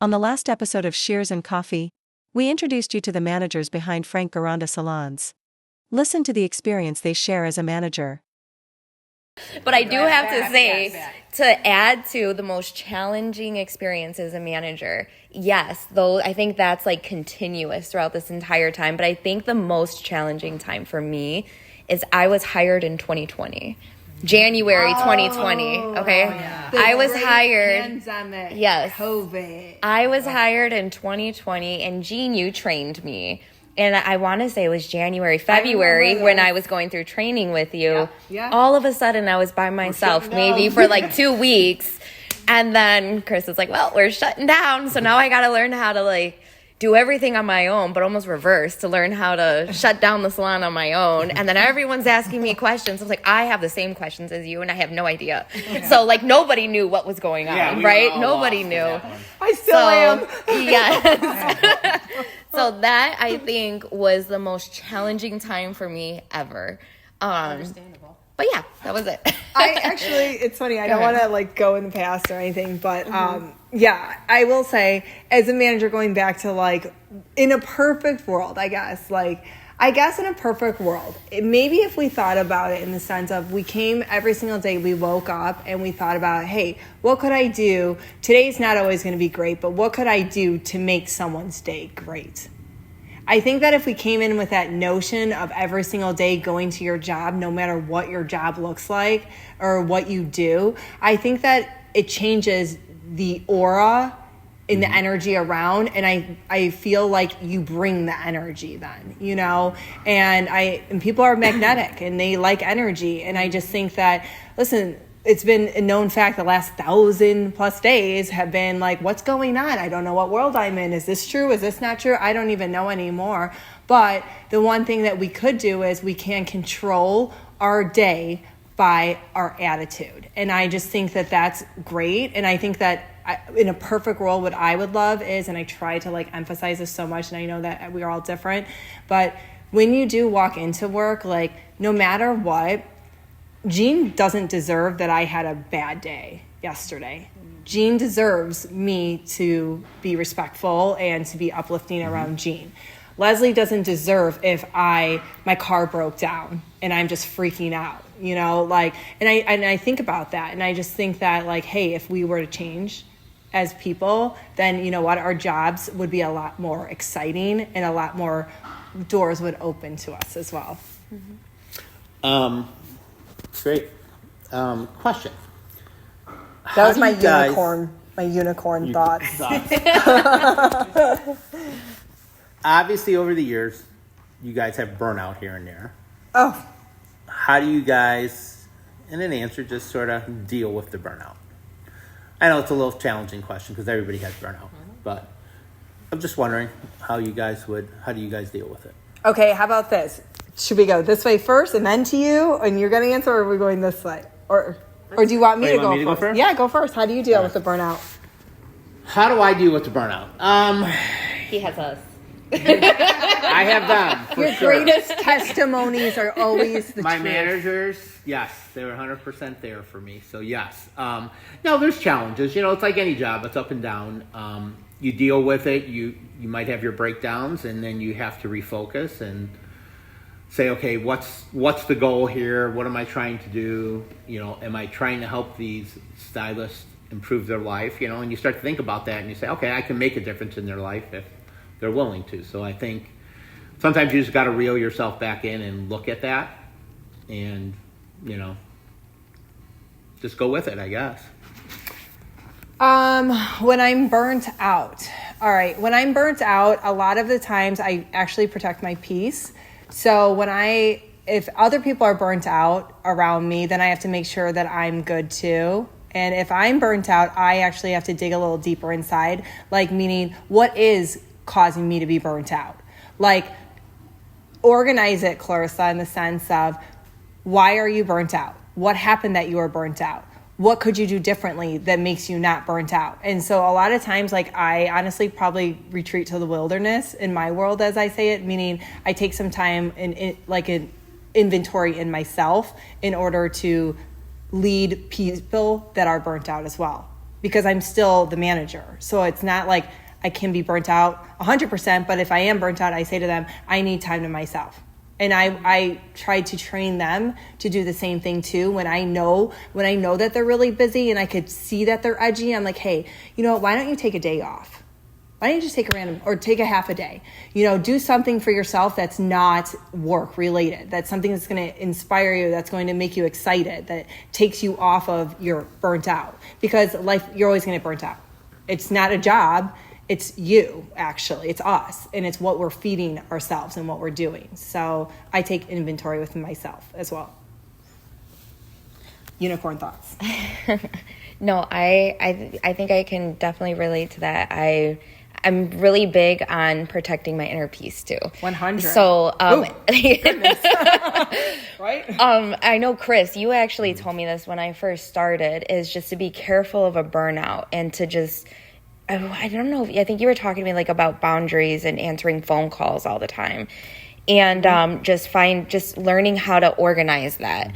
On the last episode of Shears and Coffee, we introduced you to the managers behind Frank Gironda Salons. Listen to the experience they share as a manager. But I do have to say, to add to the most challenging experience as a manager, yes, though I think that's like continuous throughout this entire time. But I think the most challenging time for me is I was hired in 2020. January 2020, okay? Yeah. I was hired. Pandemic. Yes. COVID. I was hired in 2020, and Jean, you trained me. And I want to say it was January, February, when I was going through training with you. Yeah. All of a sudden, I was by myself, maybe for like 2 weeks. And then Chris was like, well, we're shutting down. So now I got to learn how to like do everything on my own, but almost reverse, to learn how to shut down the salon on my own. And then everyone's asking me questions. I was like, I have the same questions as you, and I have no idea. So like nobody knew what was going on, right? Nobody knew. I still am. Yes. So that, I think, was the most challenging time for me ever. Understandable. But yeah, that was it. I actually, it's funny, I don't want to like go in the past or anything, but yeah, I will say, as a manager, going back to like, in a perfect world, I guess in a perfect world, maybe if we thought about it in the sense of we came every single day, we woke up and we thought about, hey, what could I do? Today's not always going to be great, but what could I do to make someone's day great? I think that if we came in with that notion of every single day going to your job, no matter what your job looks like or what you do, I think that it changes the aura in the energy around, and I feel like you bring the energy then, you know, and people are magnetic and they like energy, and I just think that, listen, it's been a known fact the last 1,000+ days have been like, what's going on? I don't know what world I'm in. Is this true? Is this not true? I don't even know anymore. But the one thing that we could do is we can control our day by our attitude. And I just think that that's great. And I think that in a perfect world, what I would love is, and I try to like emphasize this so much, and I know that we are all different, but when you do walk into work, like no matter what, Jean doesn't deserve that I had a bad day yesterday. Jean deserves me to be respectful and to be uplifting around Jean. Leslie doesn't deserve if my car broke down and I'm just freaking out, you know, like, and I think about that, and I just think that like, hey, if we were to change as people, then you know what, our jobs would be a lot more exciting and a lot more doors would open to us as well. Great. Question. That was my unicorn thoughts. Obviously, over the years, you guys have burnout here and there. Oh. How do you guys, in an answer, just sort of deal with the burnout? I know it's a little challenging question because everybody has burnout, but I'm just wondering how do you guys deal with it? Okay, how about this? Should we go this way first and then to you, and you're going to answer, or are we going this way? Or do you want me to go first? Yeah, go first. How do you deal with the burnout? How do I deal with the burnout? He has us. I have them, for Your sure. greatest testimonies are always the My truth. managers, yes, they were 100% there for me. So yes. No, there's challenges. You know, it's like any job. It's up and down. You deal with it. You might have your breakdowns, and then you have to refocus and say, okay, what's the goal here? What am I trying to do? You know, am I trying to help these stylists improve their life? You know, and you start to think about that, and you say, okay, I can make a difference in their life if they're willing to. So I think sometimes you just got to reel yourself back in and look at that, and you know, just go with it, I guess. When I'm burnt out. All right, when I'm burnt out, a lot of the times I actually protect my peace. So if other people are burnt out around me, then I have to make sure that I'm good too. And if I'm burnt out, I actually have to dig a little deeper inside, like meaning what is causing me to be burnt out? Like organize it, Clarissa, in the sense of why are you burnt out? What happened that you were burnt out? What could you do differently that makes you not burnt out? And so a lot of times, like I honestly probably retreat to the wilderness in my world, as I say it, meaning I take some time in like an inventory in myself in order to lead people that are burnt out as well. because I'm still the manager. So it's not like I can be burnt out 100%, but if I am burnt out, I say to them, I need time to myself. And I try to train them to do the same thing too. When I know that they're really busy and I could see that they're edgy, I'm like, hey, you know what, why don't you take a day off? Why don't you just take a half a day? You know, do something for yourself that's not work related. That's something that's going to inspire you, that's going to make you excited, that takes you off of your burnt out. Because life, you're always going to get burnt out. It's not a job. It's you, actually. It's us. And it's what we're feeding ourselves and what we're doing. So I take inventory with myself as well. Unicorn thoughts. No, I think I can definitely relate to that. I'm really big on protecting my inner peace too. 100. So, right? I know, Chris, you actually told me this when I first started, is just to be careful of a burnout and to just, I don't know, I think you were talking to me like about boundaries and answering phone calls all the time. And just learning how to organize that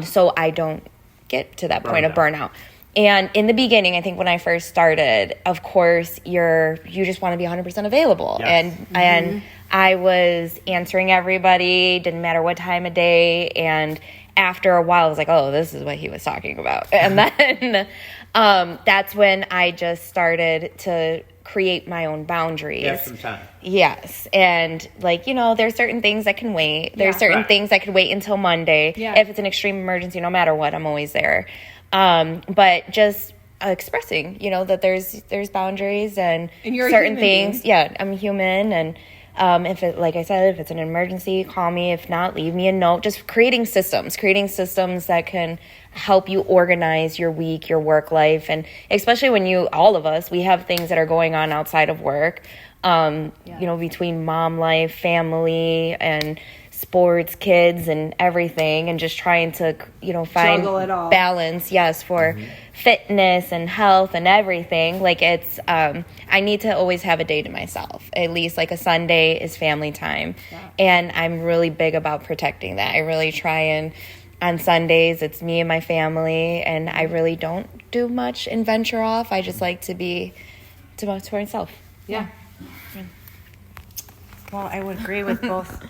so I don't get to that point of burnout. And in the beginning, I think when I first started, of course, you just want to be 100% available. Yes. And I was answering everybody, didn't matter what time of day. And after a while, I was like, oh, this is what he was talking about. And then that's when I just started to create my own boundaries. Have some time. Yes. And there's certain things that can wait. There's certain things that could wait until Monday. Yeah. If it's an extreme emergency, no matter what, I'm always there. But just expressing, that there's boundaries and you're certain things. Being. Yeah, I'm human. And if it's an emergency, call me. If not, leave me a note. Just creating systems that can help you organize your week, your work life. And especially when all of us, we have things that are going on outside of work, between mom life, family, and sports, kids, and everything, and just trying to, find balance, for fitness and health and everything. Like I need to always have a day to myself. At least like a Sunday is family time. Yeah. And I'm really big about protecting that. I really try, and on Sundays, it's me and my family, and I really don't do much and venture off. I just like to be to myself. Yeah. Well, I would agree with both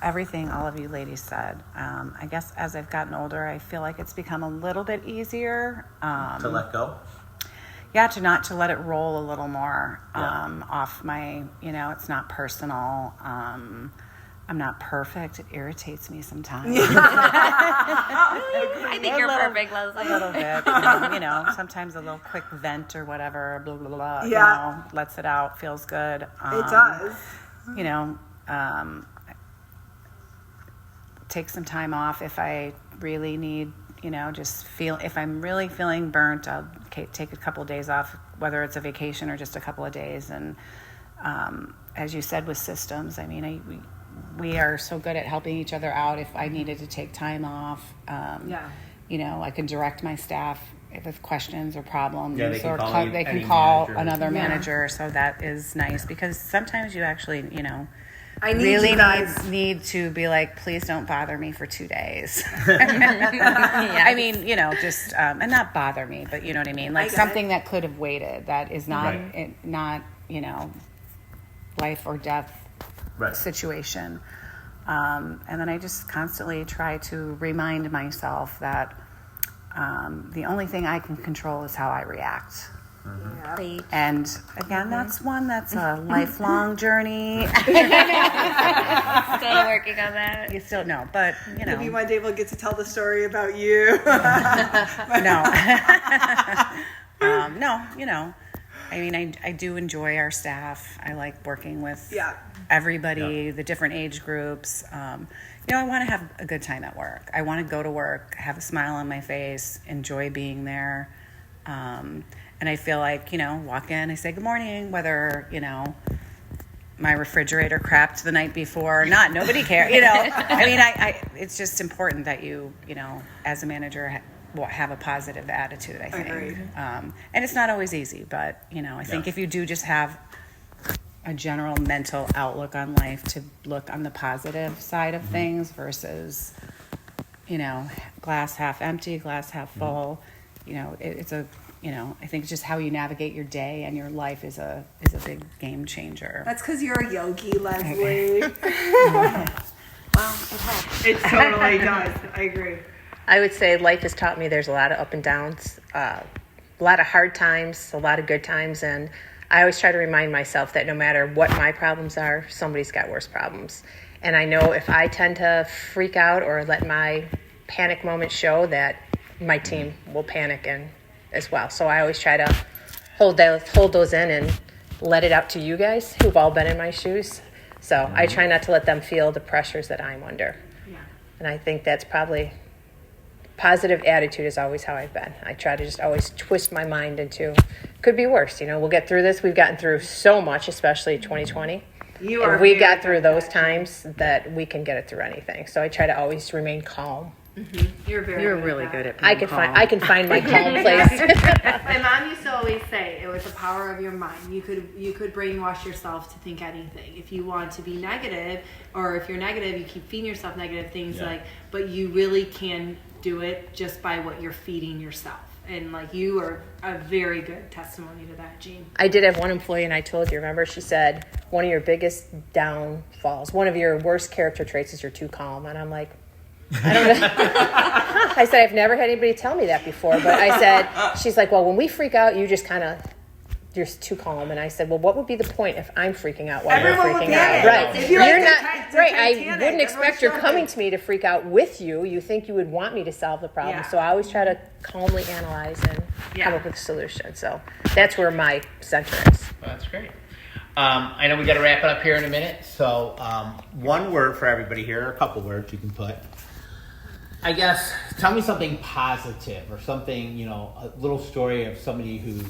everything all of you ladies said. I guess as I've gotten older, I feel like it's become a little bit easier. To let go? Yeah, to let it roll a little more off my, it's not personal. I'm not perfect. It irritates me sometimes. I think you're perfect, Leslie. A little bit. Sometimes a little quick vent or whatever, blah, blah, blah, lets it out, feels good. It does. Take some time off if I really need, if I'm really feeling burnt, I'll take a couple of days off, whether it's a vacation or just a couple of days. And as you said, with systems, we are so good at helping each other out. If I needed to take time off, I can direct my staff with questions or problems, they can call manager. Another manager. So that is nice, because sometimes you actually, I really need to be like, please don't bother me for 2 days. And not bother me, but you know what I mean? Like something that could have waited, that is not, life or death situation. And then I just constantly try to remind myself that the only thing I can control is how I react. Mm-hmm. And again, that's a lifelong journey. Still working on that. You still know, but maybe one day we'll get to tell the story about you. No. I do enjoy our staff. I like working with everybody, the different age groups. I want to have a good time at work. I want to go to work, have a smile on my face, enjoy being there. And I feel like, walk in, I say good morning, whether, my refrigerator crapped the night before or not. Nobody cares, it's just important that you, as a manager, have a positive attitude, I think. Agreed. And it's not always easy, but, I think if you do just have a general mental outlook on life, to look on the positive side of things versus, glass half empty, glass half full, it's a, I think just how you navigate your day and your life is a big game changer. That's because you're a yogi, Leslie. Well, it helps. It totally does. I agree. I would say life has taught me there's a lot of up and downs, a lot of hard times, a lot of good times, and I always try to remind myself that no matter what my problems are, somebody's got worse problems. And I know if I tend to freak out or let my panic moment show, that my team will panic as well. So I always try to hold those in and let it out to you guys who've all been in my shoes. So I try not to let them feel the pressures that I'm under. Yeah. And I think that's probably positive attitude is always how I've been. I try to just always twist my mind into could be worse. We'll get through this. We've gotten through so much, especially 2020. We got through those times that we can get it through anything. So I try to always remain calm. Mm-hmm. You're really good at being calm. I can find my calm place. My mom used to always say it was the power of your mind. You could brainwash yourself to think anything. If you want to be negative, or if you're negative, you keep feeding yourself negative things. But you really can do it just by what you're feeding yourself. And you are a very good testimony to that, Jean. I did have one employee, and I told you, remember, she said, one of your biggest downfalls, one of your worst character traits is you're too calm. And I'm like, I don't know. I said, I've never had anybody tell me that before. But I said, she's like, well, when we freak out, you just you're too calm. And I said, well, what would be the point if I'm freaking out while you're freaking out? Right. If you're not right. I wouldn't expect you're coming to me to freak out with you. You think you would want me to solve the problem. Yeah. So I always try to calmly analyze and come up with a solution. So that's where my center is. Well, that's great. I know we got to wrap it up here in a minute. So one word for everybody here, or a couple words you can put. I guess, tell me something positive or something, a little story of somebody who,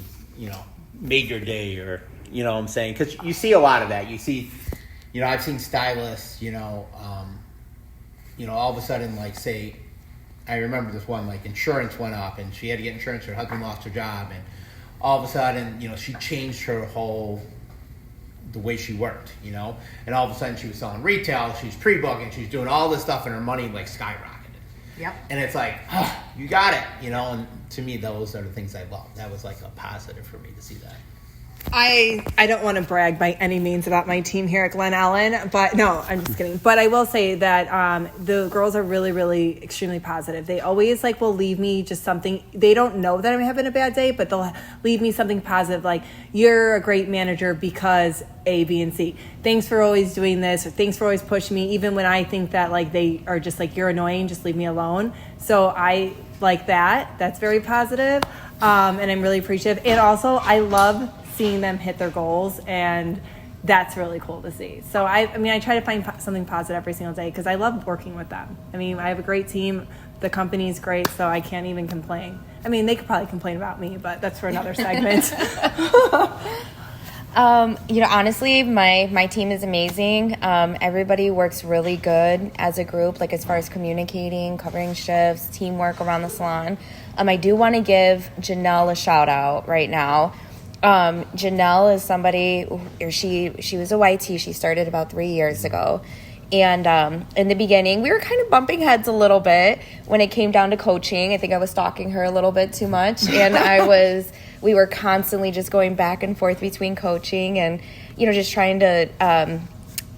made your day, or, what I'm saying? Because you see a lot of that. You see, I've seen stylists, all of a sudden, say, I remember this one, insurance went up and she had to get insurance, her husband lost her job, and all of a sudden, she changed her the way she worked, and all of a sudden she was selling retail, she's pre-booking, she's doing all this stuff, and her money skyrocketed. Yep. And it's you got it, and to me, those are the things I love. That was a positive for me to see that. I don't want to brag by any means about my team here at Glen Ellen, but no, I'm just kidding. But I will say that the girls are really, really extremely positive. They always will leave me just something. They don't know that I'm having a bad day, but they'll leave me something positive, like, you're a great manager because A, B, and C. Thanks for always doing this, or thanks for always pushing me, even when I think that they are just you're annoying, just leave me alone. So I like that. That's very positive, and I'm really appreciative. And also, I love seeing them hit their goals, and that's really cool to see. So I try to find something positive every single day because I love working with them. I have a great team. The company's great, so I can't even complain. They could probably complain about me, but that's for another segment. Honestly, my team is amazing. Everybody works really good as a group, as far as communicating, covering shifts, teamwork around the salon. I do want to give Janelle a shout out right now. Janelle is somebody, she was a YT. She started about 3 years ago. And in the beginning, we were kind of bumping heads a little bit when it came down to coaching. I think I was stalking her a little bit too much. And we were constantly just going back and forth between coaching and, just trying to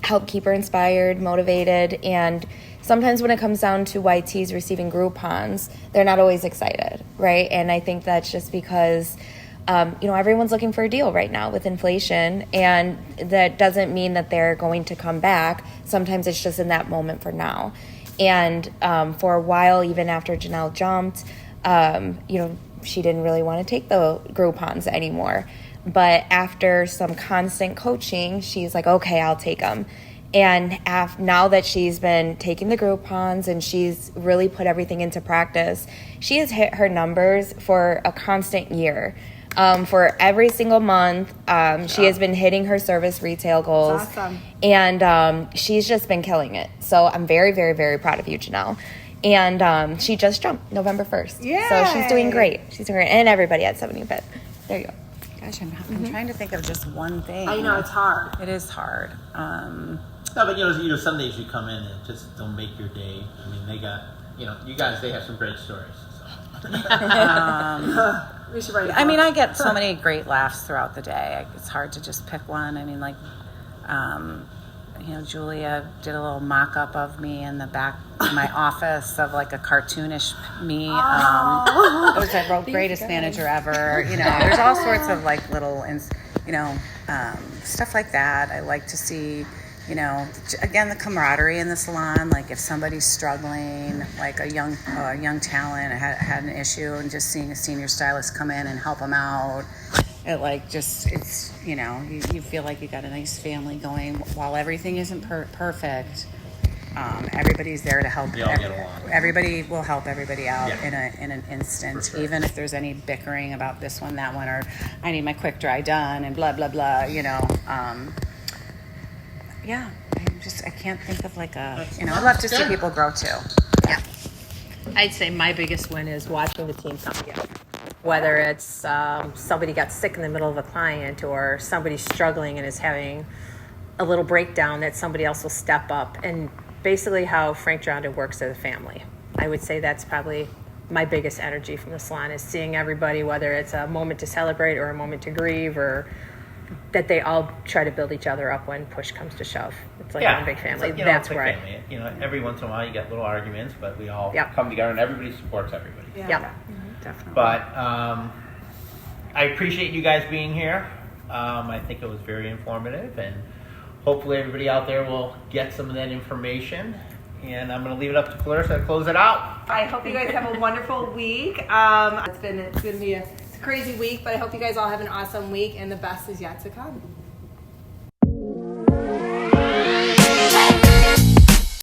help keep her inspired, motivated. And sometimes when it comes down to YTs receiving Groupons, they're not always excited, right? And I think that's just because everyone's looking for a deal right now with inflation, and that doesn't mean that they're going to come back. Sometimes it's just in that moment for now. And for a while, even after Janelle jumped, she didn't really want to take the Groupons anymore. But after some constant coaching, she's like, okay, I'll take them. And now that she's been taking the Groupons and she's really put everything into practice, she has hit her numbers for a constant year. For every single month, she has been hitting her service retail goals. That's awesome. And she's just been killing it. So I'm very, very, very proud of you, Janelle. And she just jumped November 1st. Yay. So she's doing great. She's doing great. And everybody at 70 Bit. There you go. Gosh, I'm trying to think of just one thing. I know, it's hard. It is hard. No, but some days you come in and just don't make your day. They got, you guys, they have some great stories. So. We should write it I mean, down. I get so many great laughs throughout the day. It's hard to just pick one. I mean, like, Julia did a little mock-up of me in the back of my office of like a cartoonish me. It was the greatest manager ever. There's all sorts of like little, stuff like that. I like to see, again, the camaraderie in the salon. Like if somebody's struggling, like a young talent had an issue, and just seeing a senior stylist come in and help them out. It's you feel like you got a nice family going. While everything isn't perfect, everybody's there to help. You all get along. Everybody will help everybody out Yeah. in an instant, For sure. even if there's any bickering about this one, that one, or I need my quick dry done and blah blah blah. I can't think of like a. I'd love to see people grow too. Yeah. I'd say my biggest win is watching the team come together. Whether it's somebody got sick in the middle of a client, or somebody's struggling and is having a little breakdown, that somebody else will step up. And basically how Frank Gironda works as a family. I would say that's probably my biggest energy from the salon, is seeing everybody, whether it's a moment to celebrate or a moment to grieve, or that they all try to build each other up when push comes to shove. It's like one big family. It's like, That's it's like where family. Every once in a while you get little arguments, but we all Yep. come together and everybody supports everybody. Yep. Definitely. But I appreciate you guys being here. I think it was very informative, and hopefully everybody out there will get some of that information. And I'm going to leave it up to Clarissa to close it out. I hope you guys have a wonderful week. It's going to be a crazy week, but I hope you guys all have an awesome week, and the best is yet to come.